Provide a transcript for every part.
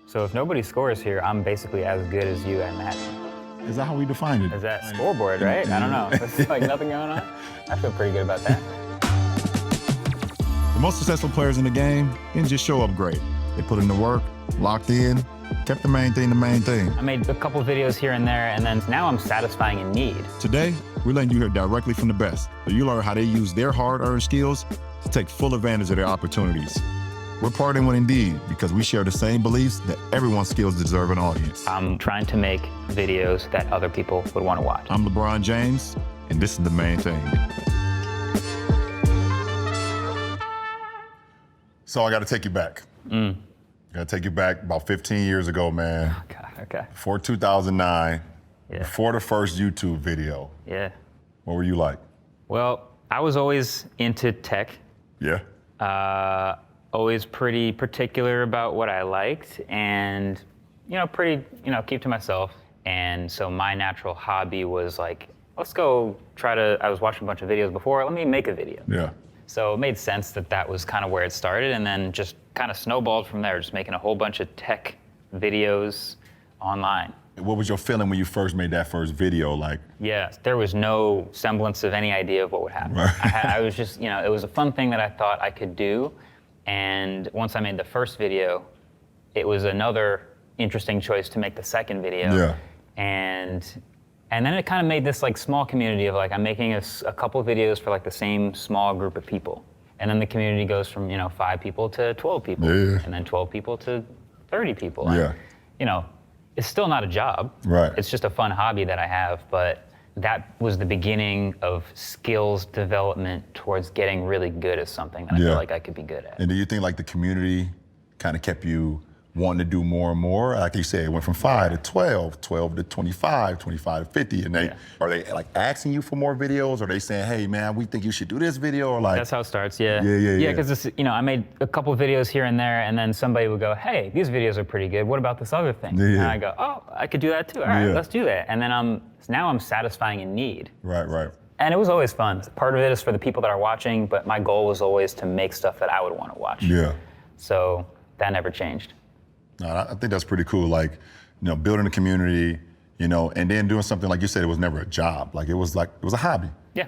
So if nobody scores here, I'm basically as good as you at Madden. Is that how we define it? Is that scoreboard, right? I don't know. There's like nothing going on. I feel pretty good about that. The most successful players in the game didn't just show up great. They put in the work, locked in, kept the main thing the main thing. I made a couple videos here and there, and then now I'm satisfying a need. Today, we're letting you hear directly from the best, so you learn how they use their hard-earned skills to take full advantage of their opportunities. We're partnering with Indeed because we share the same beliefs that everyone's skills deserve an audience. I'm trying to make videos that other people would want to watch. I'm LeBron James, and this is the main thing. So I got to take you back. I got to take you back about 15 years ago, man. Oh, God, okay. Before 2009, Yeah. before the first YouTube video. Yeah. What were you like? Well, I was always into tech. Yeah? Always pretty particular about what I liked and, keep to myself. And so my natural hobby was like, let's go I was watching a bunch of videos before, let me make a video. Yeah. So it made sense that was kind of where it started, and then just kind of snowballed from there, just making a whole bunch of tech videos online. What was your feeling when you first made that first video? Like, Yeah, there was no semblance of any idea of what would happen. Right. I was just, it was a fun thing that I thought I could do. And once I made the first video, it was another interesting choice to make the second video. Yeah. And then it kind of made this like small community of like, I'm making a couple videos for like the same small group of people. And then the community goes from, 5 people to 12 people. Yeah. And then 12 people to 30 people. Yeah. And, it's still not a job. Right. It's just a fun hobby that I have, but that was the beginning of skills development towards getting really good at something that I feel like I could be good at. And do you think like the community kind of kept you wanting to do more and more? Like you said, it went from 5 to 12, 12 to 25, 25 to 50. And are they like asking you for more videos? Or are they saying, hey man, we think you should do this video? Or like, That's how it starts, yeah. Yeah. Because I made a couple videos here and there, and then somebody would go, hey, these videos are pretty good. What about this other thing? Yeah. And I go, oh, I could do that too. All right, Yeah. let's do that. And then now I'm satisfying a need. Right. And it was always fun. Part of it is for the people that are watching, but my goal was always to make stuff that I would want to watch. Yeah. So that never changed. No, I think that's pretty cool. Like, building a community, and then doing something like you said, it was never a job. Like it was a hobby. Yeah.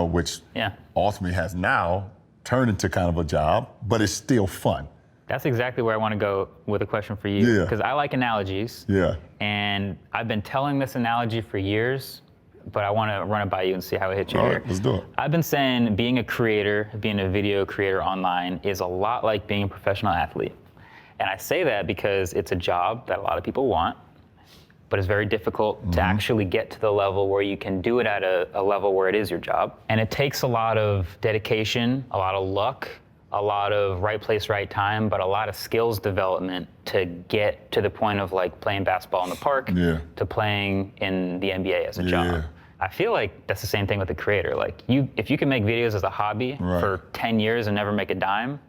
Which Yeah. ultimately has now turned into kind of a job, but it's still fun. That's exactly where I want to go with a question for you. Yeah. Because I like analogies. Yeah. And I've been telling this analogy for years, but I want to run it by you and see how it hits you All here. right, let's do it. I've been saying being a creator, being a video creator online is a lot like being a professional athlete. And I say that because it's a job that a lot of people want, but it's very difficult to actually get to the level where you can do it at a level where it is your job. And it takes a lot of dedication, a lot of luck, a lot of right place, right time, but a lot of skills development to get to the point of like playing basketball in the park to playing in the NBA as a job. I feel like that's the same thing with the creator. Like if you can make videos as a hobby for 10 years and never make a dime,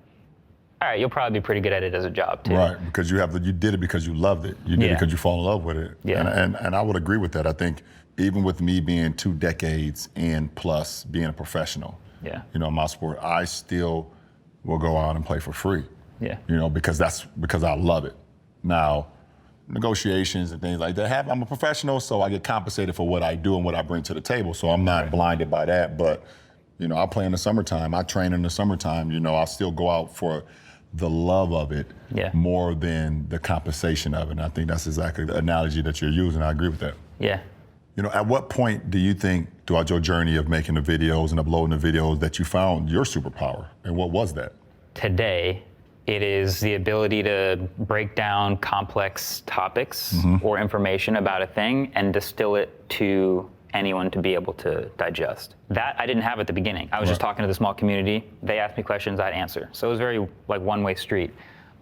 all right, you'll probably be pretty good at it as a job too. Right, because you did it because you loved it. You did it because you fall in love with it. Yeah. And I would agree with that. I think even with me being 2 decades and plus being a professional, in my sport, I still will go out and play for free. Yeah. Because I love it. Now, negotiations and things like that I'm a professional, so I get compensated for what I do and what I bring to the table. So I'm not blinded by that. But, I play in the summertime, I train in the summertime, I still go out for the love of it more than the compensation of it. And I think that's exactly the analogy that you're using. I agree with that. Yeah. At what point do you think throughout your journey of making the videos and uploading the videos that you found your superpower? And what was that? Today, it is the ability to break down complex topics or information about a thing and distill it to anyone to be able to digest. That I didn't have at the beginning. I was just talking to the small community. They asked me questions, I'd answer. So it was very like one-way street.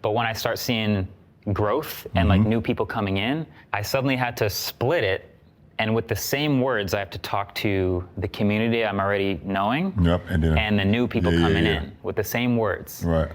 But when I start seeing growth and like new people coming in, I suddenly had to split it. And with the same words, I have to talk to the community I'm already knowing and the new people coming in with the same words. Right.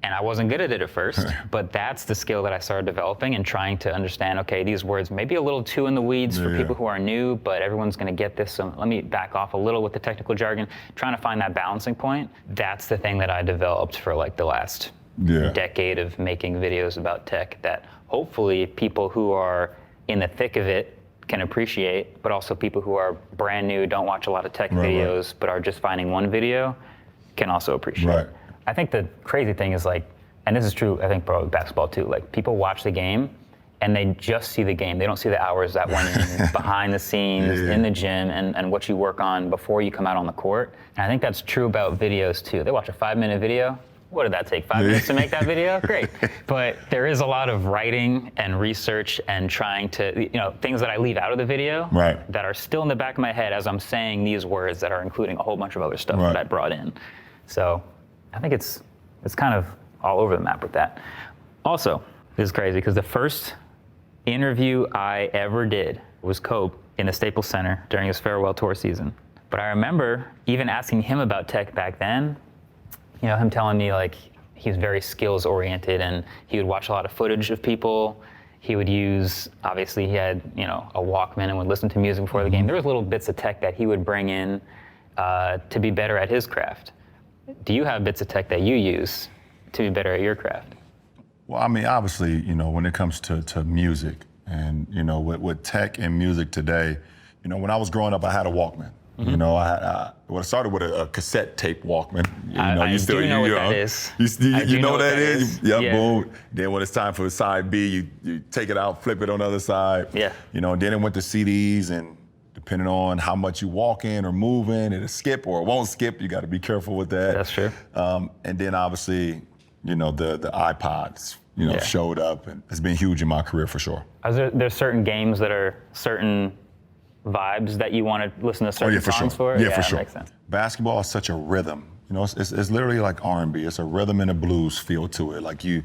And I wasn't good at it at first, but that's the skill that I started developing and trying to understand, okay, these words may be a little too in the weeds for people who are new, but everyone's gonna get this, so let me back off a little with the technical jargon, trying to find that balancing point. That's the thing that I developed for like the last decade of making videos about tech that hopefully people who are in the thick of it can appreciate, but also people who are brand new, don't watch a lot of tech videos, but are just finding one video can also appreciate. Right. I think the crazy thing is like, and this is true, I think, probably basketball too, like people watch the game and they just see the game. They don't see the hours that went in behind the scenes, in the gym, and what you work on before you come out on the court. And I think that's true about videos too. They watch a 5-minute video. What did that take? 5 minutes to make that video? Great. But there is a lot of writing and research and trying to, things that I leave out of the video that are still in the back of my head as I'm saying these words that are including a whole bunch of other stuff that I brought in. So I think it's kind of all over the map with that. Also, this is crazy because the first interview I ever did was Kobe in the Staples Center during his farewell tour season. But I remember even asking him about tech back then, him telling me like he's very skills oriented and he would watch a lot of footage of people. He would use, obviously he had, a Walkman and would listen to music before the game. There was little bits of tech that he would bring in to be better at his craft. Do you have bits of tech that you use to be better at your craft? Well, I mean, obviously, when it comes to music and, with tech and music today, when I was growing up, I had a Walkman. I started with a cassette tape Walkman. I do know what that is. You know what that is? Yeah, boom. Then when it's time for side B, you take it out, flip it on the other side. Yeah. Then it went to CDs, and depending on how much you walk in or move in, it'll skip or it won't skip. You got to be careful with that. That's true. And then obviously, the iPods, showed up, and it's been huge in my career for sure. There's certain games that are certain vibes that you want to listen to certain songs for? Yeah, for sure. That makes sense. Basketball is such a rhythm. It's literally like R&B. It's a rhythm and a blues feel to it. Like you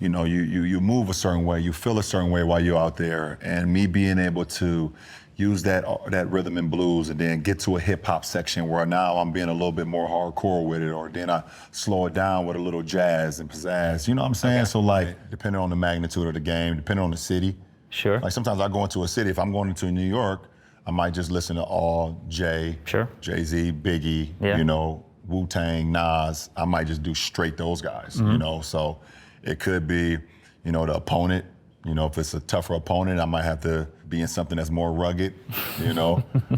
move a certain way, you feel a certain way while you're out there. And me being able to use that rhythm and blues and then get to a hip hop section where now I'm being a little bit more hardcore with it, or then I slow it down with a little jazz and pizzazz. You know what I'm saying? Okay. So like, depending on the magnitude of the game, depending on the city. Sure. Like sometimes I go into a city, if I'm going into New York, I might just listen to all Jay-Z, Biggie, Wu-Tang, Nas. I might just do straight those guys, So it could be, the opponent. If it's a tougher opponent, I might have to be in something that's more rugged,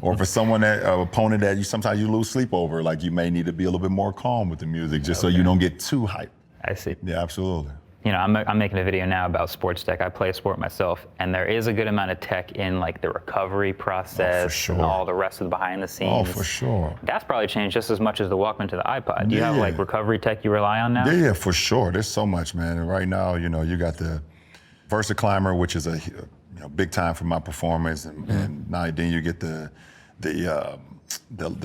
Or for someone opponent that sometimes you lose sleep over, like you may need to be a little bit more calm with the music, just so you don't get too hyped. I see. Yeah, absolutely. I'm making a video now about sports tech. I play a sport myself, and there is a good amount of tech in like the recovery process and all the rest of the behind the scenes. Oh, for sure. That's probably changed just as much as the Walkman to the iPod. Do you have like recovery tech you rely on now? Yeah, for sure. There's so much, man. And right now, you got the VersaClimber, which is a big time for my performance, and now then you get the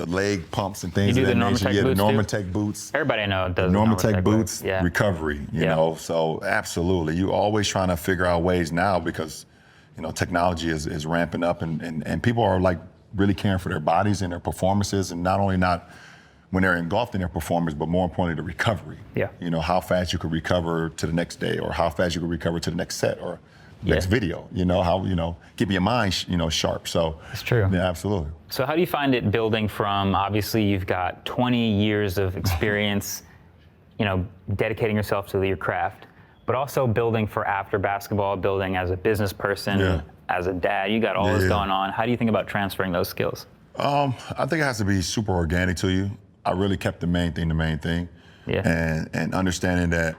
leg pumps and things. You do the Normatec boots. Everybody I know does Normatec boots. Recovery. So absolutely, you always trying to figure out ways now because technology is ramping up and people are like really caring for their bodies and their performances, and not when they're engulfed in their performance, but more importantly, the recovery. Yeah. How fast you could recover to the next day, or how fast you could recover to the next set, or next video. How keeping your mind sharp. So it's true. Yeah, absolutely. So how do you find it building from, obviously you've got 20 years of experience, dedicating yourself to your craft, but also building for after basketball, building as a business person, as a dad. You got all this going on. How do you think about transferring those skills? I think it has to be super organic to you. I really kept the main thing. Yeah. And understanding that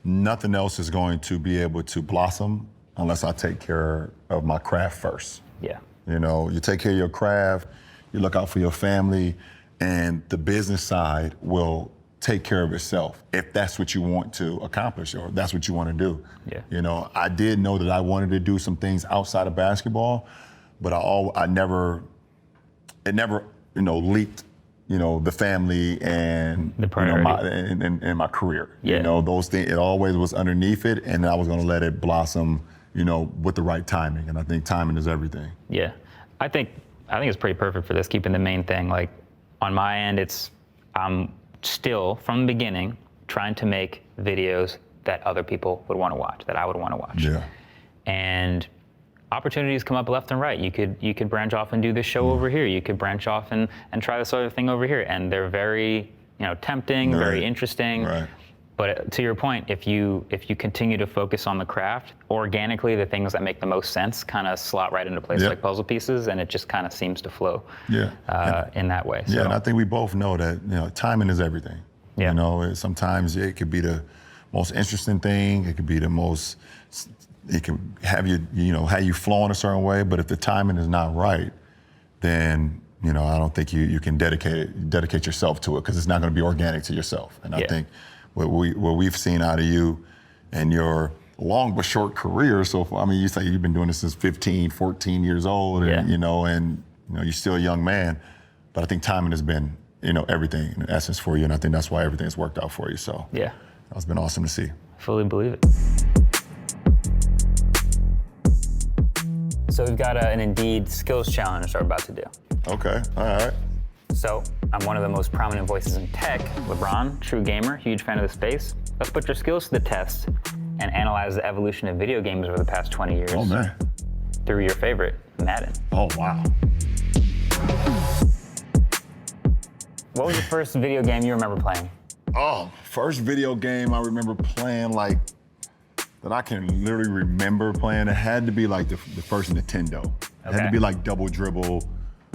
nothing else is going to be able to blossom unless I take care of my craft first. Yeah. You take care of your craft, you look out for your family, and the business side will take care of itself if that's what you want to accomplish or that's what you want to do. Yeah. I did know that I wanted to do some things outside of basketball, but it never leaked, the family and the priority. And my career. Yeah. Those things, it always was underneath it, and I was going to let it blossom, with the right timing. And I think timing is everything. Yeah. I think it's pretty perfect for this, keeping the main thing. Like on my end, I'm still from the beginning trying to make videos that other people would want to watch, that I would want to watch. Yeah. And opportunities come up left and right. You could branch off and do this show over here. You could branch off and try this other thing over here. And they're very, tempting, very interesting. Right. But to your point, if you continue to focus on the craft, organically the things that make the most sense kind of slot right into place like puzzle pieces, and it just kind of seems to flow in that way. Yeah, and I think we both know that timing is everything. Yeah. Sometimes it could be the most interesting thing. It could be the most. It can have have you flowing a certain way. But if the timing is not right, then I don't think you can dedicate yourself to it, because it's not going to be organic to yourself. And I think what we've seen out of you and your long but short career so far. I mean, you say you've been doing this since 15, 14 years old, and you're still a young man. But I think timing has been everything in essence for you, and I think that's why everything's worked out for you. So it's been awesome to see. Fully believe it. So we've got an Indeed skills challenge we're about to do. Okay, all right. So I'm one of the most prominent voices in tech. LeBron, true gamer, huge fan of the space. Let's put your skills to the test and analyze the evolution of video games over the past 20 years. Oh, man. Through your favorite, Madden. Oh, wow. What was the first video game you remember playing? Oh, first video game I remember playing, that I can literally remember playing, it had to be the first Nintendo. It had to be Double Dribble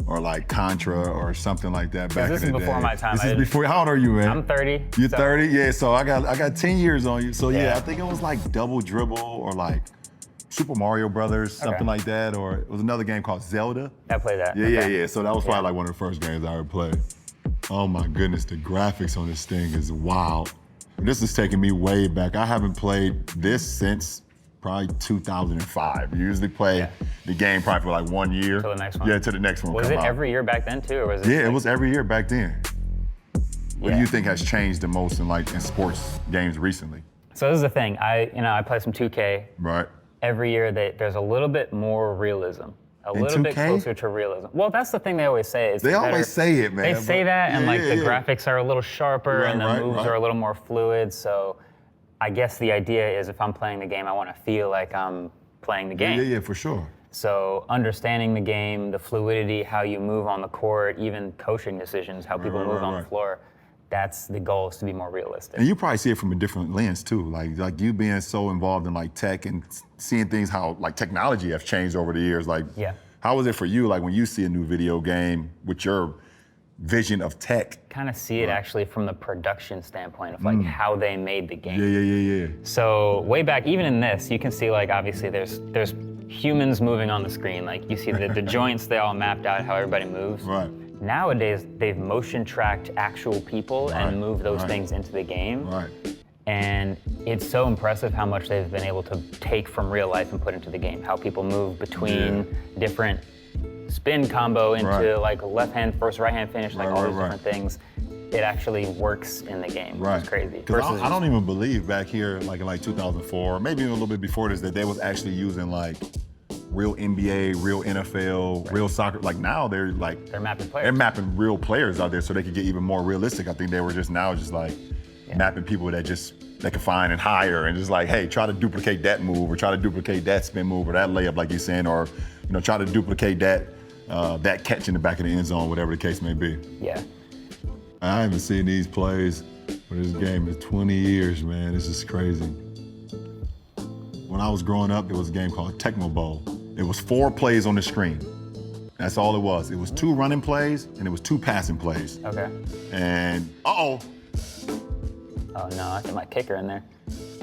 or Contra or something like that back in the day. This is before my time. This is before. How old are you, man? I'm 30. You're 30? Yeah, so I got 10 years on you. So I think it was Double Dribble or Super Mario Brothers, something like that. Or it was another game called Zelda. I played that. Yeah. So that was probably one of the first games I ever played. Oh my goodness, the graphics on this thing is wild. This is taking me way back. I haven't played this since probably 2005. You usually play the game probably for 1 year. Till the next one? Yeah, till the next one Was come it out. every year back then too, or was it? Yeah, it was every year back then. What do you think has changed the most in sports games recently? So this is the thing. I play some 2K. Right. Every year there's a little bit more realism. A little bit closer to realism. Well, that's the thing they always say. They always say it, man. They say that, and the graphics are a little sharper, and the moves are a little more fluid. So I guess the idea is if I'm playing the game, I want to feel like I'm playing the game. Yeah, for sure. So understanding the game, the fluidity, how you move on the court, even coaching decisions, how people move on the floor, that's the goal, is to be more realistic. And you probably see it from a different lens too. Like you being so involved in tech and seeing things how technology has changed over the years. How is it for you when you see a new video game with your vision of tech? Kind of see it actually from the production standpoint of how they made the game. Yeah. So way back, even in this, you can see obviously there's humans moving on the screen. You see the joints, they all mapped out how everybody moves. Right. Nowadays, they've motion tracked actual people and moved those things into the game. Right. And it's so impressive how much they've been able to take from real life and put into the game. How people move between different spin combo into left hand first, right hand finish, all these different things. It actually works in the game, which is crazy. Because I don't even believe back here, in 2004, maybe even a little bit before this, that they was actually using real NBA, real NFL, real soccer. Now they're mapping players. They're mapping real players out there so they could get even more realistic. I think they were just mapping people that they could find and hire and hey, try to duplicate that move or try to duplicate that spin move or that layup like you're saying, or try to duplicate that catch in the back of the end zone, whatever the case may be. Yeah. I haven't seen these plays for this game in 20 years, man. This is crazy. When I was growing up, there was a game called Tecmo Bowl. It was 4 plays on the screen. That's all it was. It was 2 running plays and it was 2 passing plays. Okay. And Oh no, I got my kicker in there.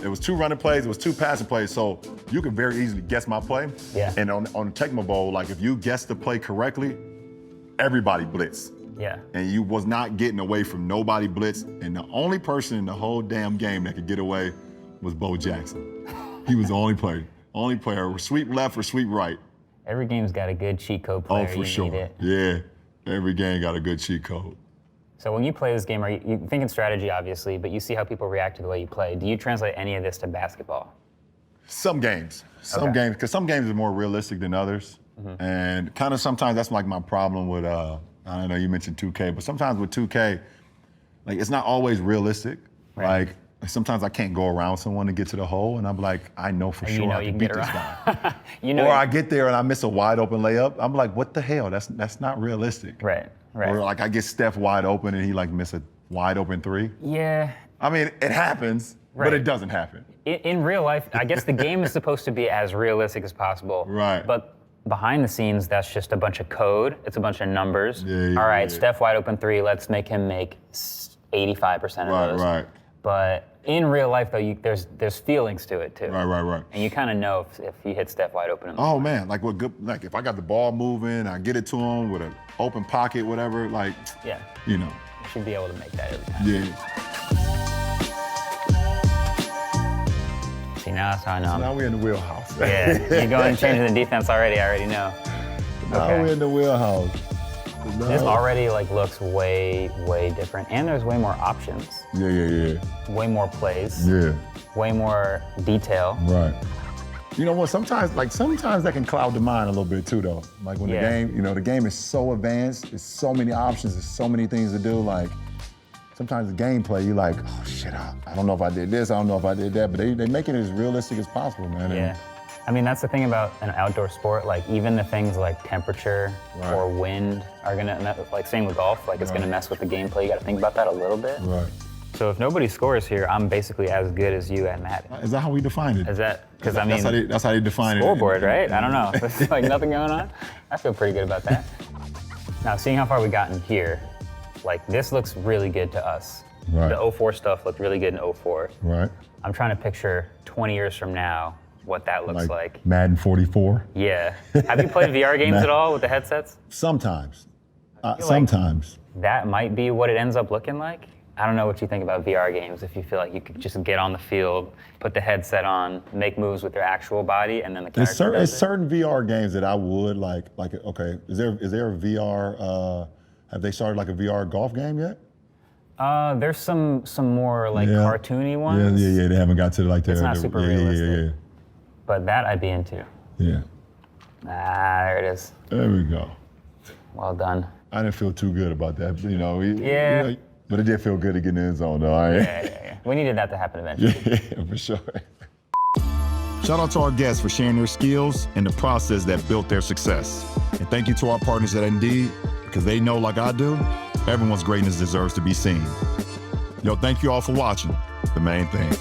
It was 2 running plays, it was 2 passing plays, so you can very easily guess my play. Yeah. And on Tecmo Bowl, if you guessed the play correctly, everybody blitzed. Yeah. And you was not getting away from nobody blitz, and the only person in the whole damn game that could get away was Bo Jackson. He was the only player, sweep left or sweep right. Every game's got a good cheat code player. Oh, for sure. Yeah, every game got a good cheat code. So when you play this game, are you thinking strategy, obviously, but you see how people react to the way you play. Do you translate any of this to basketball? Some games, because some games are more realistic than others. And kind of sometimes that's my problem with, I don't know, you mentioned 2K, but sometimes with 2K, it's not always realistic. Right. Sometimes I can't go around someone to get to the hole, and I'm I know for sure I can beat this guy. Or I get there and I miss a wide open layup. I'm what the hell? That's not realistic. Right. Or I get Steph wide open and he miss a wide open 3. Yeah, I mean, it happens, Right. but it doesn't happen. In real life, I guess the game is supposed to be as realistic as possible. Right. But behind the scenes, that's just a bunch of code. It's a bunch of numbers. Yeah, All right, yeah. Steph wide open three. Let's make him make 85% of those. Right. But in real life, though, there's feelings to it too. Right. And you kind of know if you hit Steph wide open. Oh man, like like if I got the ball moving, I get it to him with an open pocket, whatever, like, Yeah. you know, You should be able to make that every time. yeah. See, now that's how I know. Now we're in the wheelhouse. Yeah, you're going changing the defense already. I already know. Now Okay. we're in the wheelhouse. This already like looks way different, and there's way more options, Yeah. way more plays, Yeah. way more detail. Right. You know what? Sometimes that can cloud the mind a little bit too, though. Like when Yeah. the game, the game is so advanced. There's so many options. There's so many things to do. Like sometimes the gameplay, you're like, oh shit, I don't know if I did this. I don't know if I did that. But they make it as realistic as possible, man. Yeah. I mean, that's the thing about an outdoor sport. Like even the things like temperature Right. or wind are gonna, like same with golf, like it's Right. gonna mess with the gameplay. You gotta think about that a little bit. Right. So if nobody scores here, I'm basically as good as you at Madden. Is that how we define it? Is that, because I mean, that's how they define it. scoreboard, right? I don't know. There's like nothing going on. I feel pretty good about that. Now, seeing how far we've gotten here, like this looks really good to us. Right. The 04 stuff looked really good in 04. Right. I'm trying to picture 20 years from now what that looks like. Madden 44. Yeah. Have you played VR games at all with the headsets? Sometimes. feel like- Sometimes. That might be what it ends up looking like. I don't know what you think about VR games, if you feel like you could just get on the field, put the headset on, make moves with your actual body, and then the character It's does it. certain VR games that I would like. Okay, is there a VR? Have they started like a VR golf game yet? There's some more like Yeah. cartoony ones. Yeah. They haven't got to like the. It's not super realistic. But that I'd be into. Yeah. Ah, there it is. There we go. Well done. I didn't feel too good about that. Yeah. But it did feel good to get in the end zone, though. Yeah. We needed that to happen eventually. Yeah, for sure. Shout out to our guests for sharing their skills and the process that built their success. And thank you to our partners at Indeed, because they know, like I do, everyone's greatness deserves to be seen. Yo, thank you all for watching The Main Thing.